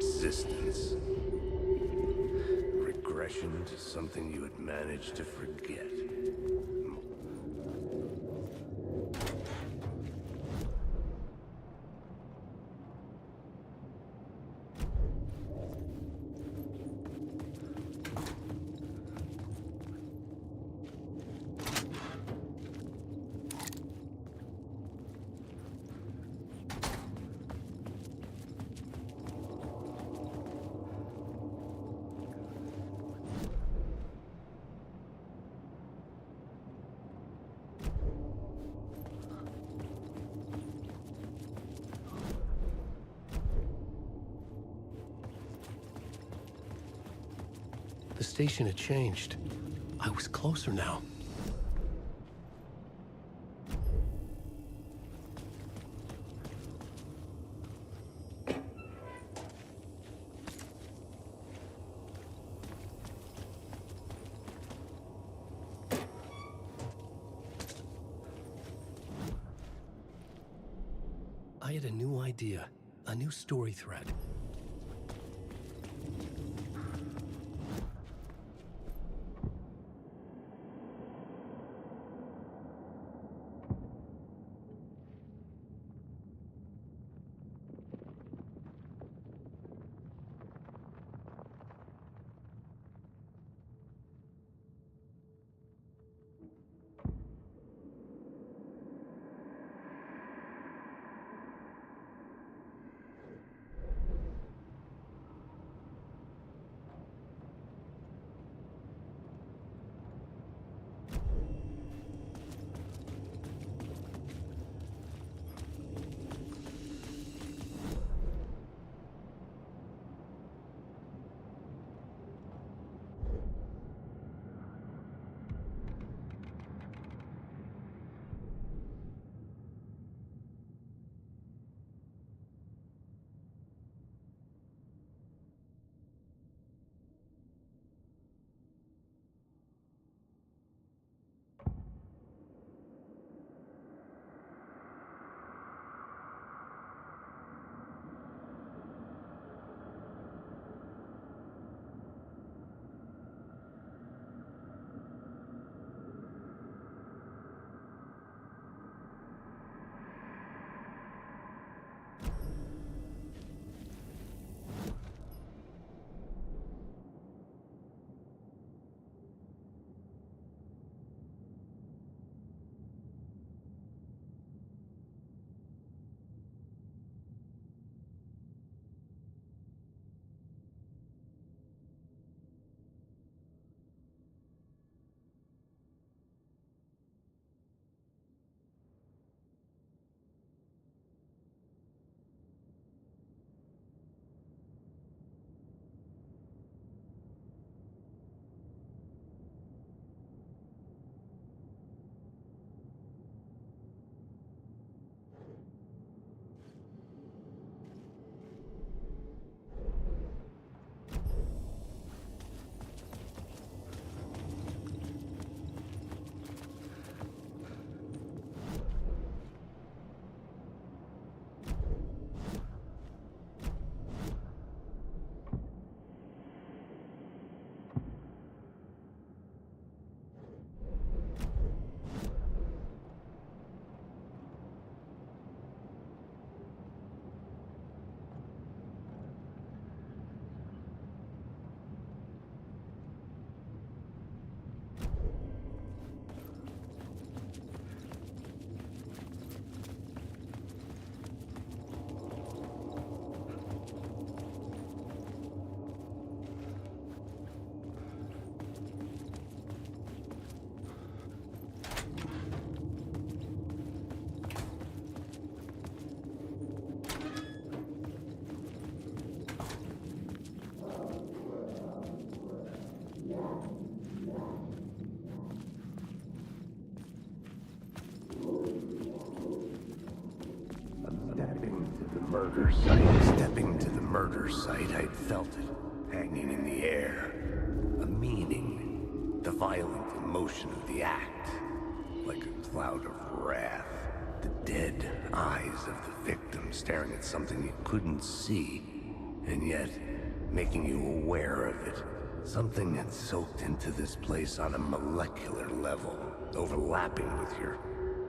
Existence. Regression to something you had managed to forget. The station had changed. I was closer now. I had a new idea, a new story thread. Stepping to the murder site, I'd felt it, hanging in the air. A meaning. The violent emotion of the act. Like a cloud of wrath. The dead eyes of the victim staring at something it couldn't see. and yet making you aware of it. Something had soaked into this place on a molecular level, overlapping with your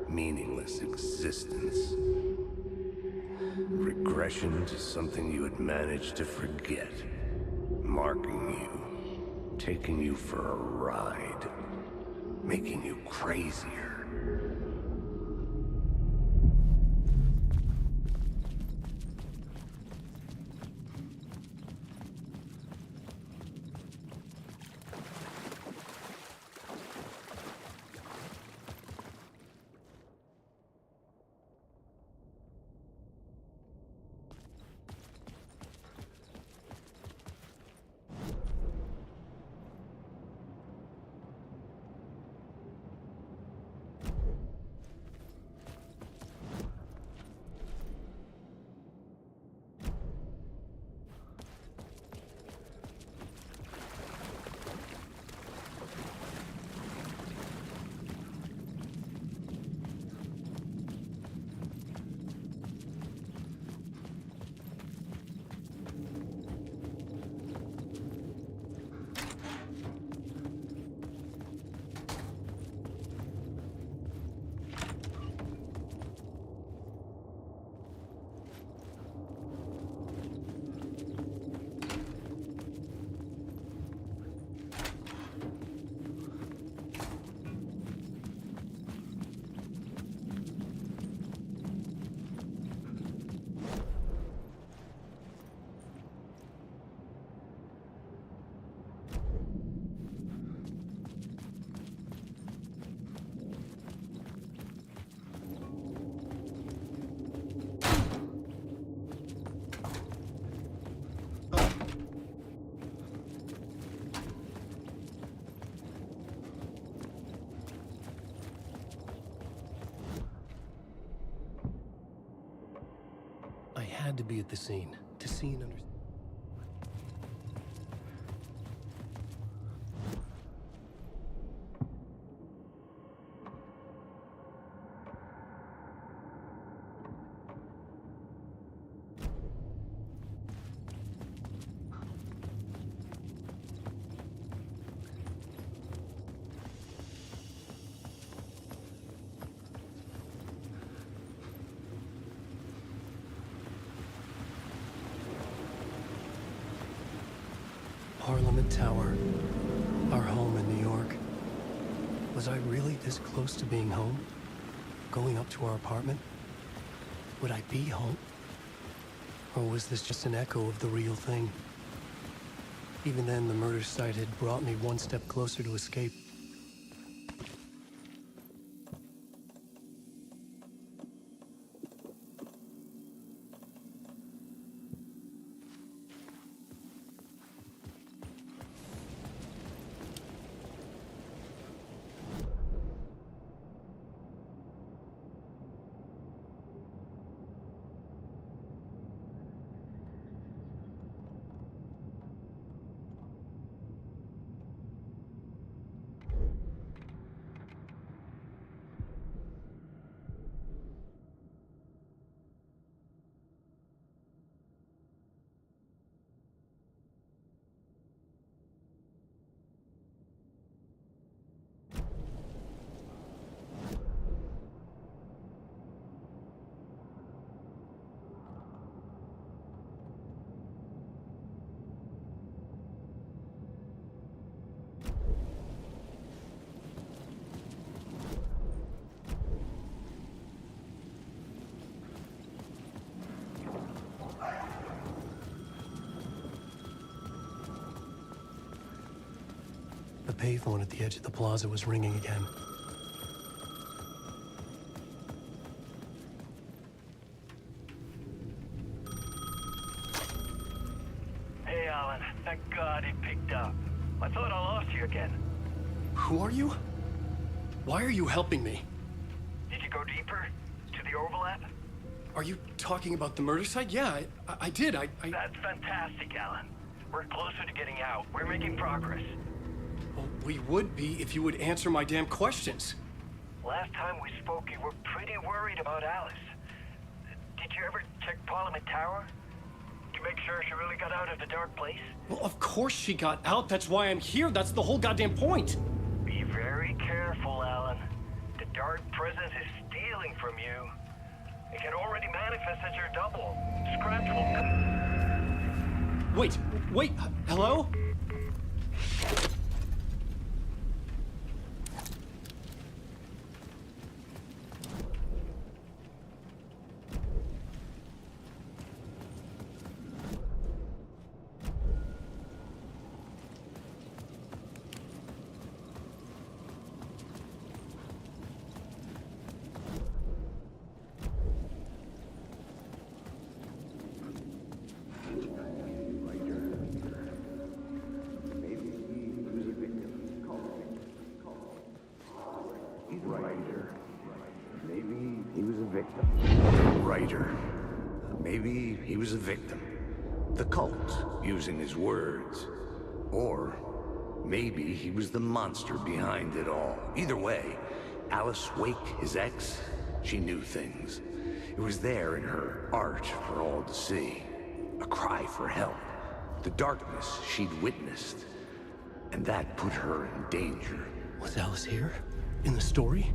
meaningless existence. Regression to something you had managed to forget. Marking you, taking you for a ride, making you crazier. I had to be at the scene to see and understand. Parliament Tower, our home in New York. Was I really this close to being home? Going up to our apartment? Would I be home? Or was this just an echo of the real thing? Even then, the murder site had brought me one step closer to escape. The payphone at the edge of the plaza was ringing again. Hey, Alan. Thank God he picked up. I thought I lost you again. Who are you? Why are you helping me? Did you go deeper? To the overlap? Are you talking about the murder site? Yeah, I did. That's fantastic, Alan. We're closer to getting out. We're making progress. Well, we would be if you would answer my damn questions. Last time we spoke, you were pretty worried about Alice. Did you ever check Parliament Tower? you make sure she really got out of the dark place? Well, of course she got out. That's why I'm here. That's the whole goddamn point. Be very careful, Alan. The dark presence is stealing from you. It can already manifest as your double. Scratch will... Wait, hello? Maybe he was a victim. Writer. Maybe he was a victim. The cult, using his words. Or maybe he was the monster behind it all. Either way, Alice Wake, his ex, she knew things. It was there in her art for all to see. A cry for help. The darkness she'd witnessed. And that put her in danger. Was Alice here? In the story?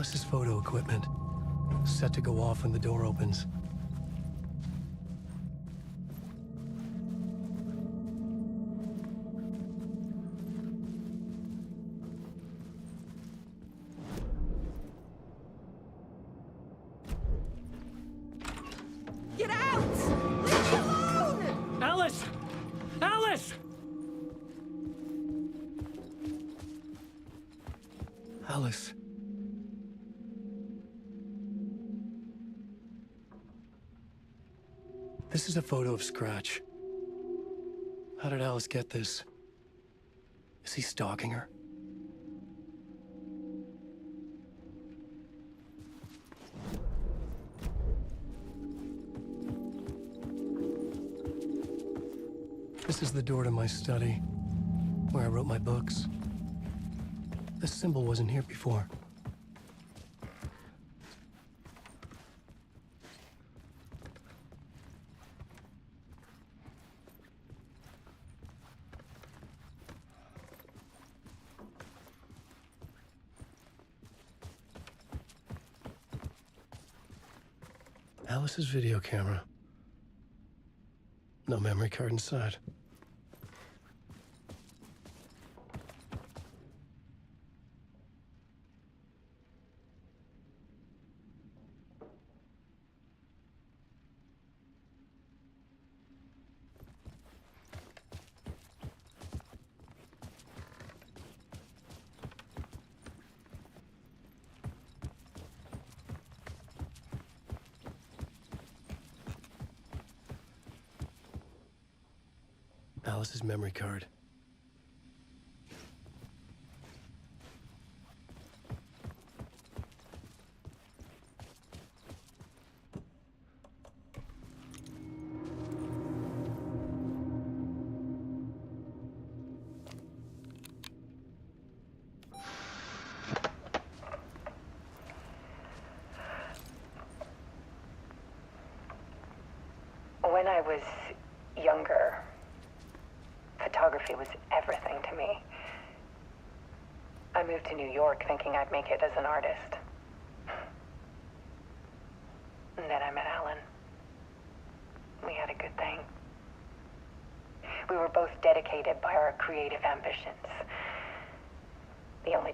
Alice's photo equipment, set to go off when the door opens. Get out! Leave me alone! Alice! Alice! Alice. This is a photo of Scratch. How did Alice get this? Is he stalking her? This is the door to my study, where I wrote my books. This symbol wasn't here before. Alice's video camera. No memory card inside. Alice's memory card. When I was younger, photography was everything to me. I moved to New York thinking I'd make it as an artist. And then I met Alan. We had a good thing. We were both dedicated by our creative ambitions. The only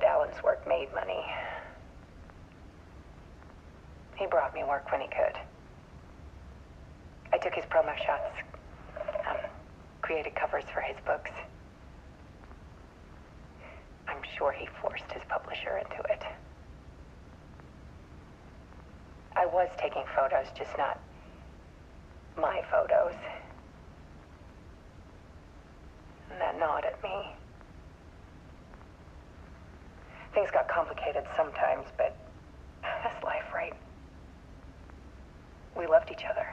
Alan's work made money. He brought me work when he could. I took his promo shots, created covers for his books. I'm sure he forced his publisher into it. I was taking photos, just not my photos. And that gnawed at me. Things got complicated sometimes, but that's life, right? We loved each other.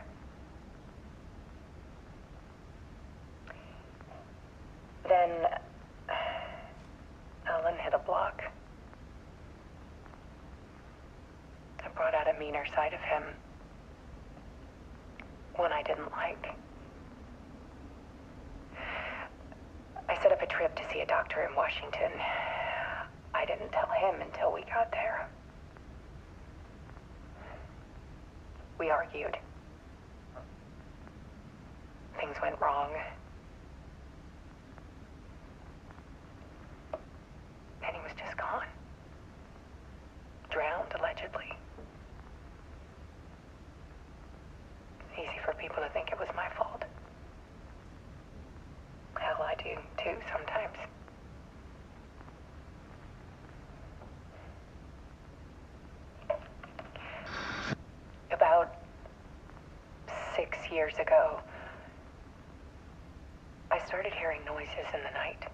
Then Alan hit a block. I brought out a meaner side of him. One I didn't like. I set up a trip to see a doctor in Washington. I didn't tell him until we got there. We argued. Things went wrong. And he was just gone. Drowned, allegedly. It's easy for people to think it was my fault. Hell, I do too sometimes. About 6 years ago, I started hearing noises in the night.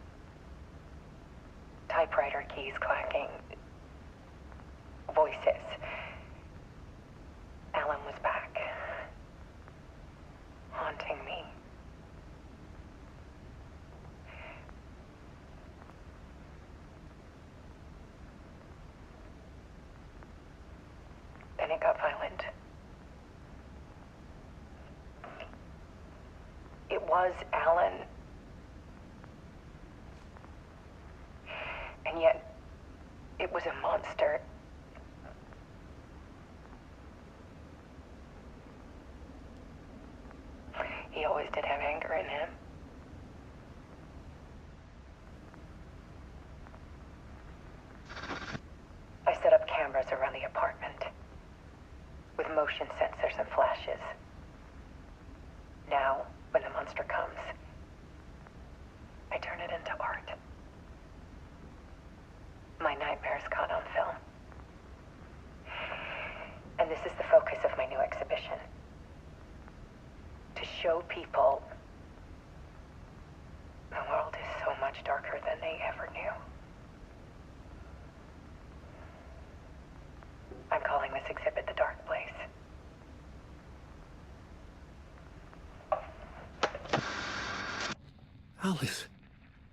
Typewriter keys clacking. Voices. Alan was back. Haunting me. Then it got violent. It was Alan. And yet, it was a monster. He always did have anger in him. I set up cameras around the apartment with motion sensors and flashes. Now, when the monster comes, I turn it into art. My nightmares caught on film. And this is the focus of my new exhibition. To show people the world is so much darker than they ever knew. I'm calling this exhibit The Dark Place. Alice.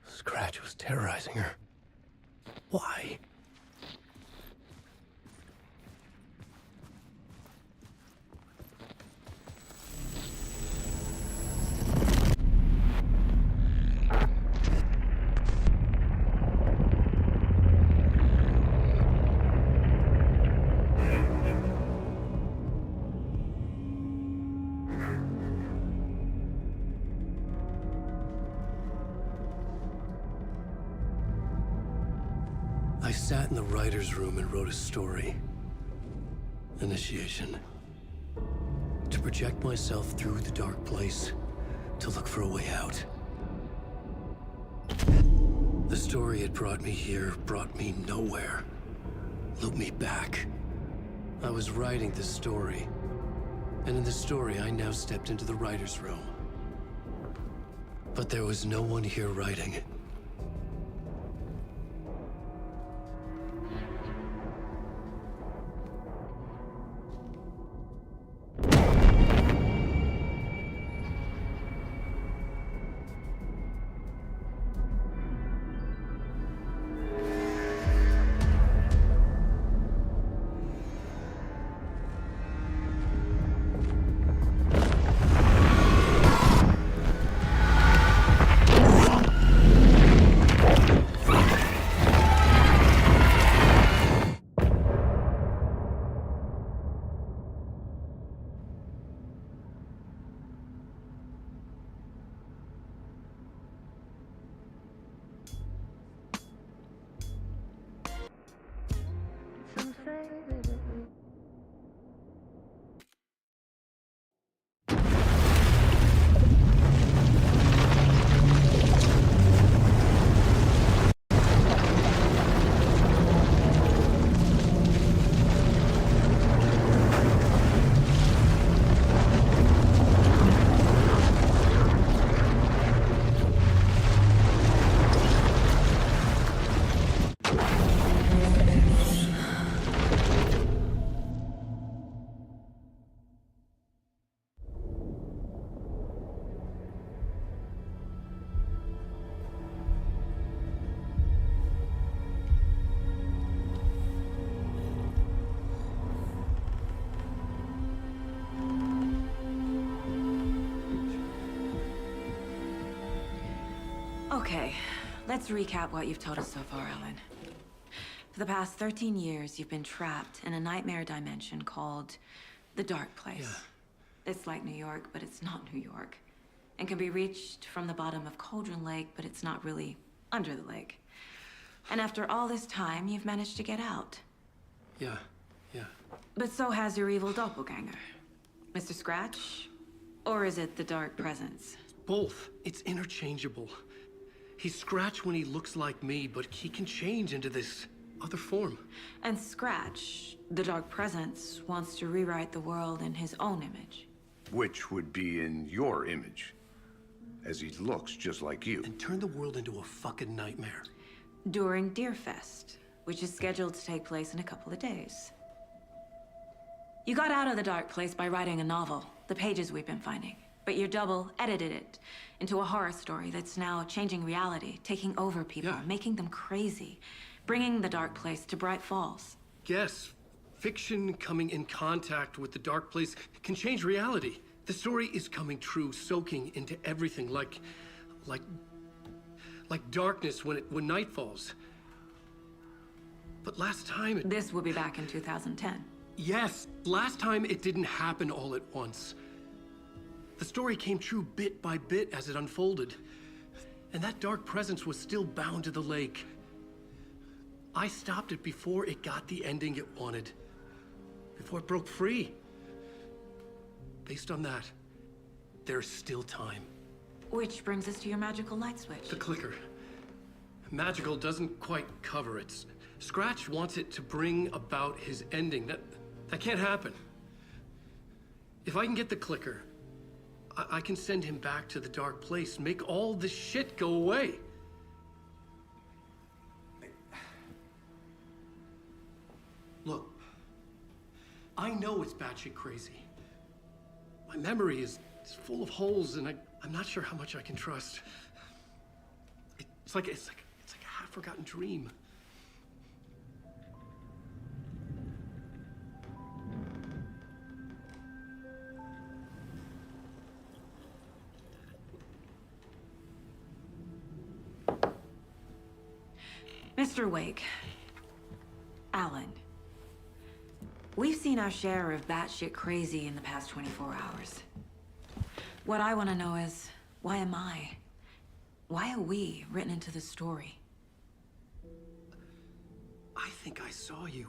Scratch was terrorizing her. Why? I sat in the writer's room and wrote a story. Initiation. To project myself through the dark place, to look for a way out. The story had brought me here, brought me nowhere. Looped me back. I was writing the story. And in the story, I now stepped into the writer's room. But there was no one here writing it. Okay, let's recap what you've told us so far, Alan. For the past 13 years, you've been trapped in a nightmare dimension called the Dark Place. Yeah. It's like New York, but it's not New York. And can be reached from the bottom of Cauldron Lake, but it's not really under the lake. And after all this time, you've managed to get out. Yeah. But so has your evil doppelganger. Mr. Scratch? Or is it the Dark Presence? Both. It's interchangeable. He's Scratch when he looks like me, but he can change into this other form. And Scratch, the Dark Presence, wants to rewrite the world in his own image. Which would be in your image, as he looks just like you. And turn the world into a fucking nightmare. During Deerfest, which is scheduled to take place in a couple of days. You got out of the Dark Place by writing a novel, the pages we've been finding. But your double edited it into a horror story that's now changing reality, taking over people, Yeah. making them crazy, bringing the Dark Place to Bright Falls. Yes, fiction coming in contact with the Dark Place can change reality. The story is coming true, soaking into everything like darkness when night falls. But last time it... This will be back in 2010. Yes, last time it didn't happen all at once. The story came true bit by bit as it unfolded. And that dark presence was still bound to the lake. I stopped it before it got the ending it wanted. Before it broke free. Based on that, there's still time. Which brings us to your magical light switch. The clicker. Magical doesn't quite cover it. Scratch wants it to bring about his ending. That can't happen. If I can get the clicker, I can send him back to the Dark Place, make all this shit go away. Look, I know it's batshit crazy. My memory is full of holes, and I'm not sure how much I can trust. It's like a half-forgotten dream. Mr. Wake. Alan. We've seen our share of batshit crazy in the past 24 hours. What I want to know is, why am I? Why are we written into the story? I think I saw you.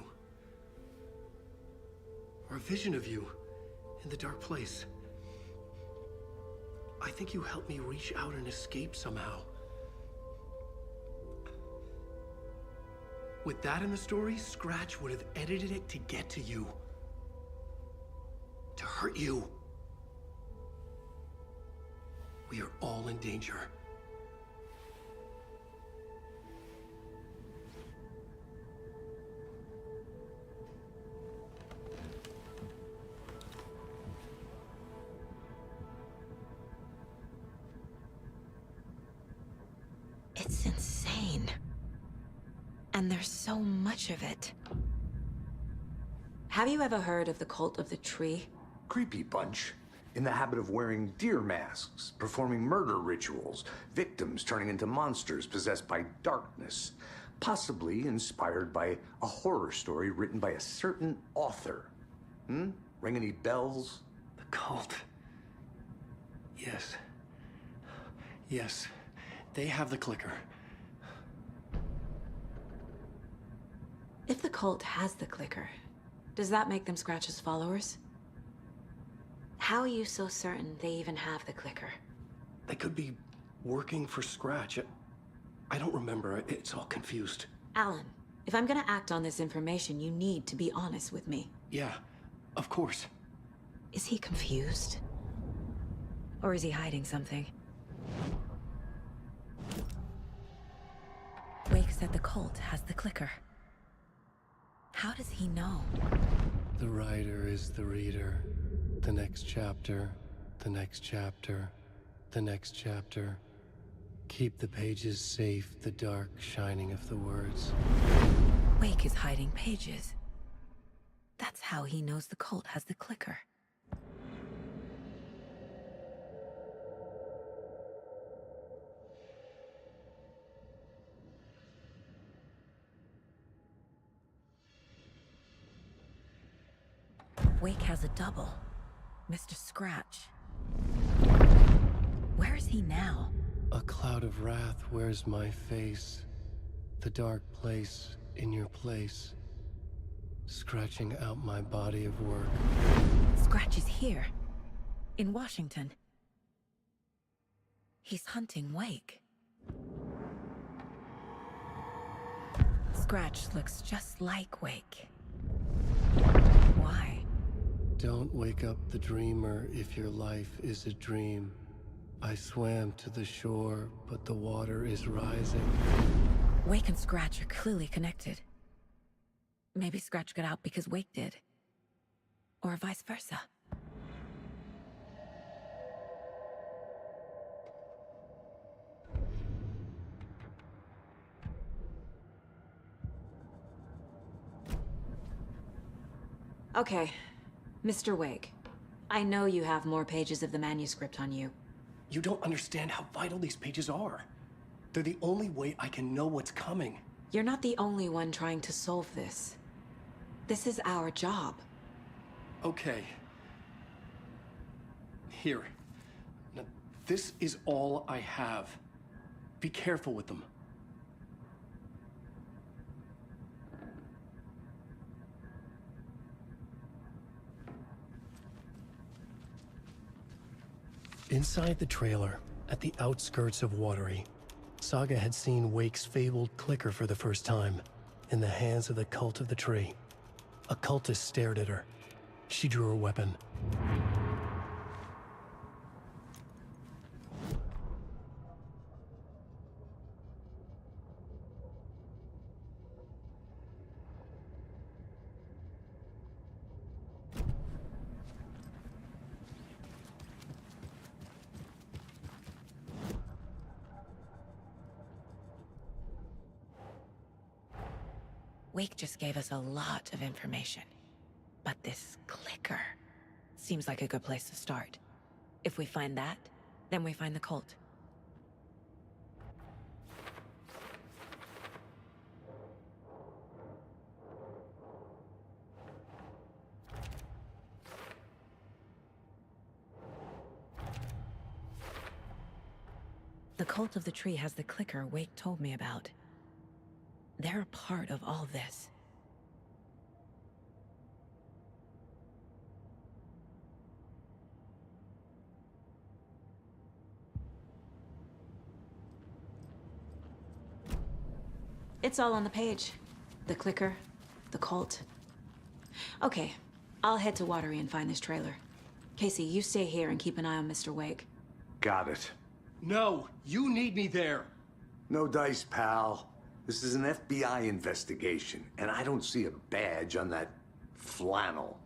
Or a vision of you in the Dark Place. I think you helped me reach out and escape somehow. With that in the story, Scratch would have edited it to get to you. To hurt you. We are all in danger. It's insane. And there's so much of it. Have you ever heard of the Cult of the Tree? Creepy bunch. In the habit of wearing deer masks, performing murder rituals, victims turning into monsters possessed by darkness. Possibly inspired by a horror story written by a certain author. Ring any bells? The cult. Yes. Yes. They have the clicker. If the cult has the clicker, does that make them Scratch's followers? How are you so certain they even have the clicker? They could be working for Scratch. I don't remember. It's all confused. Alan, if I'm gonna act on this information, you need to be honest with me. Yeah, of course. Is he confused? Or is he hiding something? Wake said the cult has the clicker. How does he know? The writer is the reader. The next chapter, the next chapter, the next chapter. Keep the pages safe, the dark shining of the words. Wake is hiding pages. That's how he knows the cult has the clicker. Wake has a double. Mr. Scratch. Where is he now? A cloud of wrath wears my face. The dark place in your place. Scratching out my body of work. Scratch is here. In Washington. He's hunting Wake. Scratch looks just like Wake. Why? Don't wake up the dreamer if your life is a dream. I swam to the shore, but the water is rising. Wake and Scratch are clearly connected. Maybe Scratch got out because Wake did. Or vice versa. Okay, Mr. Wake. I know you have more pages of the manuscript on you. You don't understand how vital these pages are. They're the only way I can know what's coming. You're not the only one trying to solve this. This is our job. Okay. Here. Now, this is all I have. Be careful with them. Inside the trailer, at the outskirts of Watery, Saga had seen Wake's fabled clicker for the first time, in the hands of the Cult of the Tree. A cultist stared at her. She drew her weapon. Wake just gave us a lot of information. But this clicker seems like a good place to start. If we find that, then we find the cult. The Cult of the Tree has the clicker Wake told me about. They're a part of all this. It's all on the page. The clicker, the cult. Okay, I'll head to Watery and find this trailer. Casey, you stay here and keep an eye on Mr. Wake. Got it. No, you need me there. No dice, pal. This is an FBI investigation, and I don't see a badge on that flannel.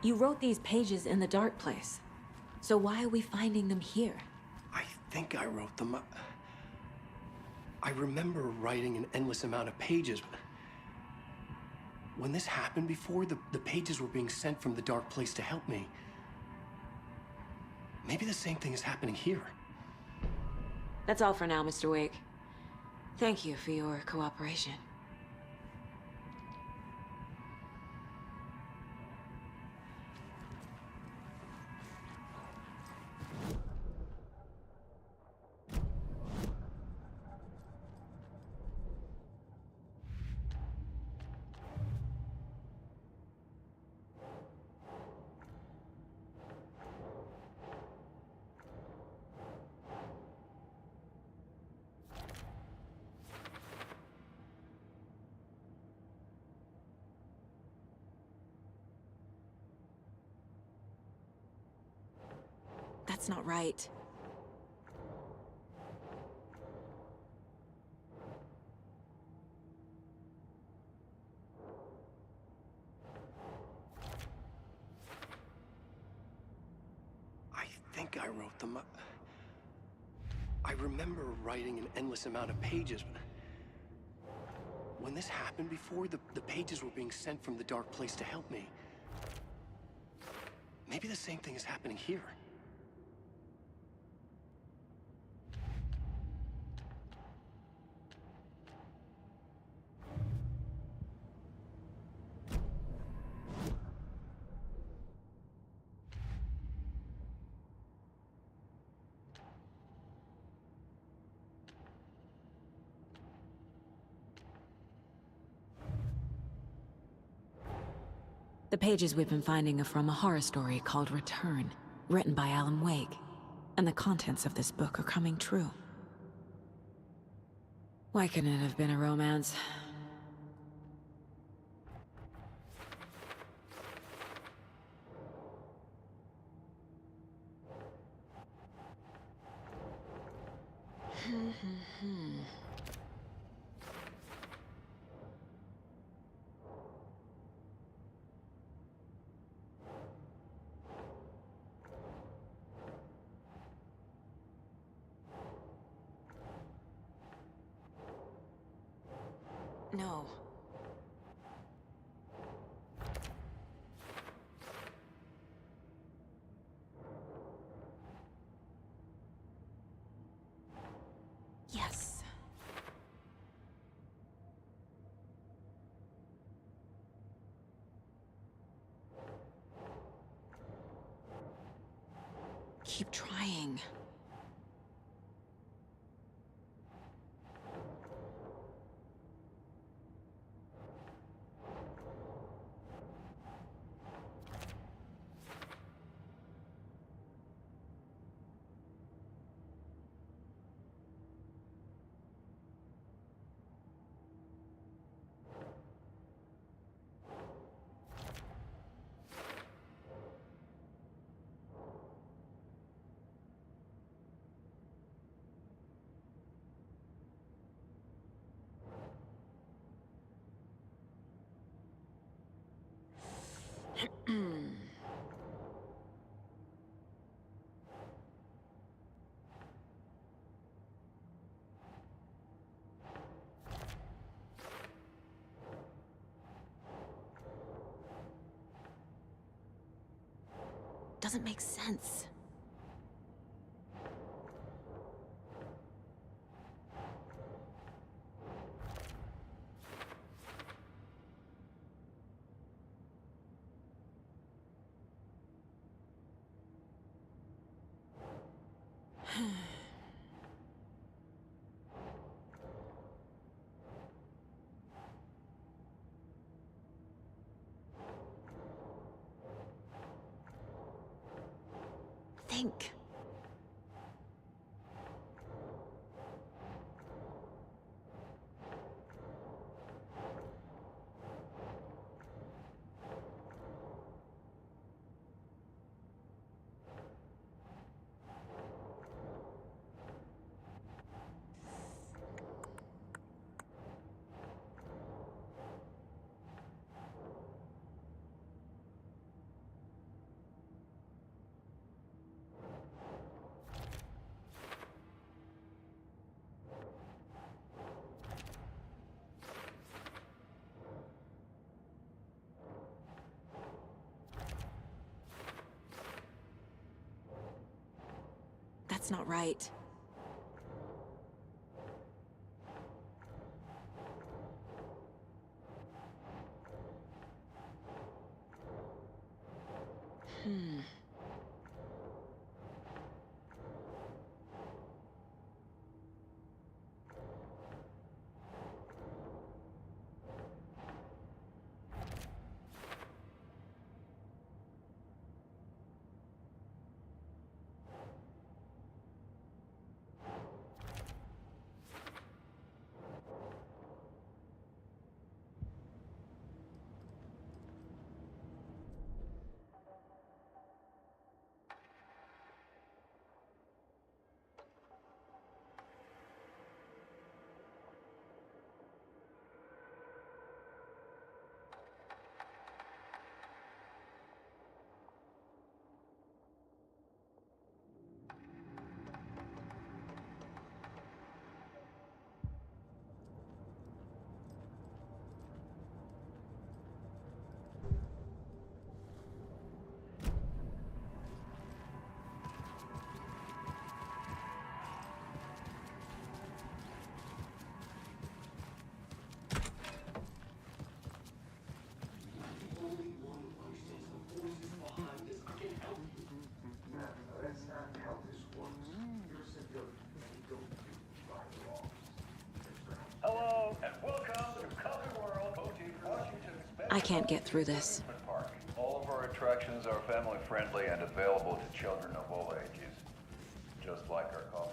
You wrote these pages in the dark place. So why are we finding them here? I think I wrote them. I remember writing an endless amount of pages. When this happened before, the pages were being sent from the dark place to help me. Maybe the same thing is happening here. That's all for now, Mr. Wake. Thank you for your cooperation. That's not right. I think I wrote them. I remember writing an endless amount of pages. When this happened before, the pages were being sent from the dark place to help me. Maybe the same thing is happening here. The pages we've been finding are from a horror story called Return, written by Alan Wake. And the contents of this book are coming true. Why couldn't it have been a romance? No. Yes. Keep trying. Doesn't make sense. Think. That's not right. I can't get through this. Park. All of our attractions are family friendly and available to children of all ages. Just like our coffee.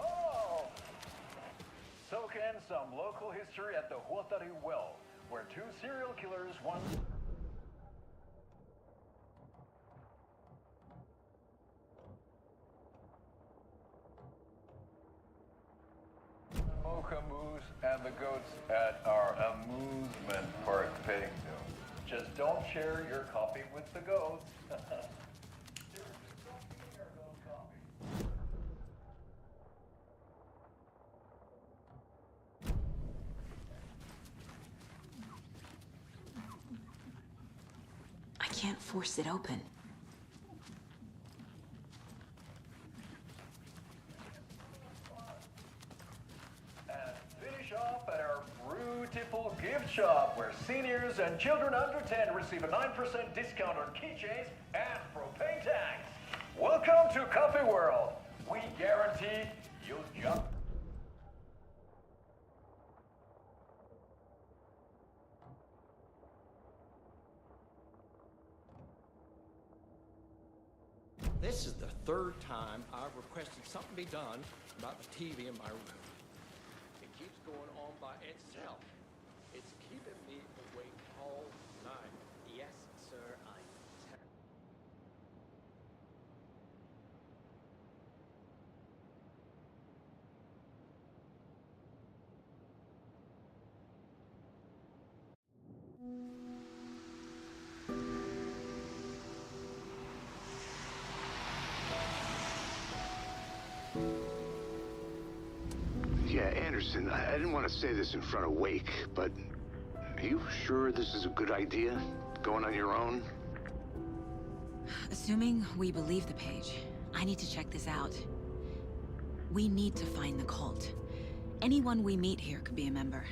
Oh! Soak in some local history at the Huatari Well, where two serial killers once... Mocha Moose and the goats at our amusement park petting zoo. Just don't share your coffee with the goats. I can't force it open. And finish off at our beautiful gift shop, where seniors and children under 10 receive a 9% discount on keychains and propane tanks. Welcome to Coffee World. We guarantee you'll jump. This is the third time I've requested something be done about the TV in my room. It keeps going on by itself. It's keeping me awake all night. Yes, sir, Yeah, Anderson, I didn't want to say this in front of Wake, but are you sure this is a good idea? Going on your own? Assuming we believe the page, I need to check this out. We need to find the cult. Anyone we meet here could be a member.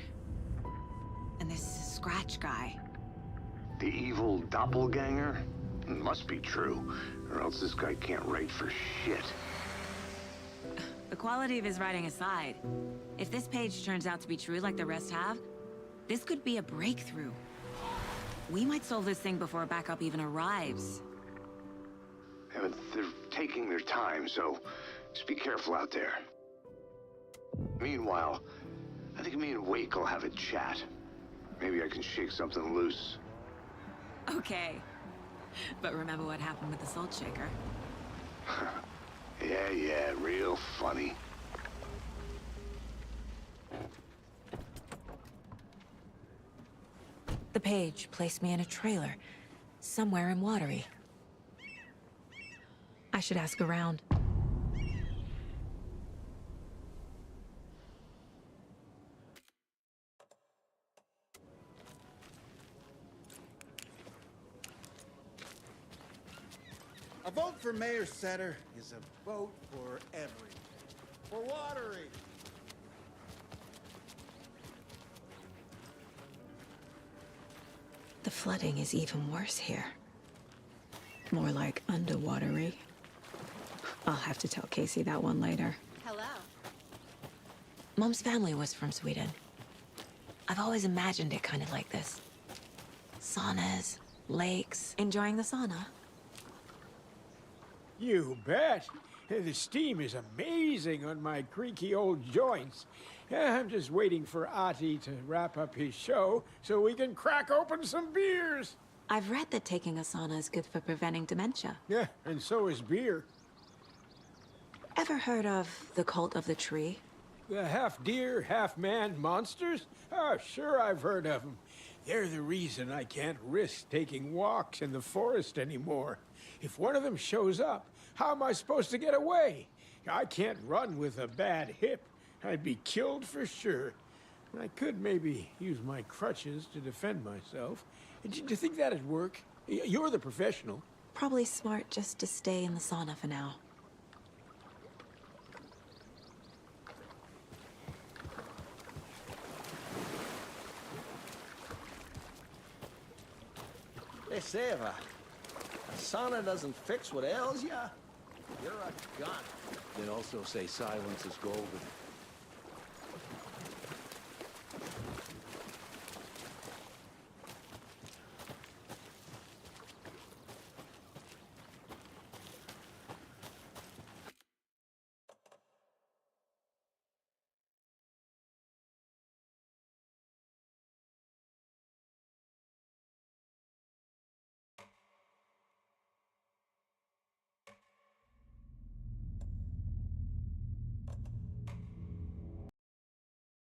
And this Scratch guy. The evil doppelganger? Must be true, or else this guy can't write for shit. The quality of his writing aside, if this page turns out to be true like the rest have, this could be a breakthrough. We might solve this thing before backup even arrives. Yeah, but they're taking their time, so just be careful out there. Meanwhile, I think me and Wake will have a chat. Maybe I can shake something loose. Okay. But remember what happened with the Salt Shaker? Yeah, real funny. The page placed me in a trailer, somewhere in Watery. I should ask around. A vote for Mayor Setter is a vote for everything. For Watery. The flooding is even worse here. More like underwatery. I'll have to tell Casey that one later. Hello. Mom's family was from Sweden. I've always imagined it kind of like this. Saunas, lakes, enjoying the sauna. You bet. The steam is amazing on my creaky old joints. I'm just waiting for Ati to wrap up his show so we can crack open some beers. I've read that taking a sauna is good for preventing dementia. Yeah, and so is beer. Ever heard of the Cult of the Tree? The half-deer, half-man monsters? Oh, sure I've heard of them. They're the reason I can't risk taking walks in the forest anymore. If one of them shows up, how am I supposed to get away? I can't run with a bad hip. I'd be killed for sure. I could maybe use my crutches to defend myself. Do you think that'd work? You're the professional. Probably smart just to stay in the sauna for now. they say, if a sauna doesn't fix what ails ya, you're a gun. They also say silence is golden.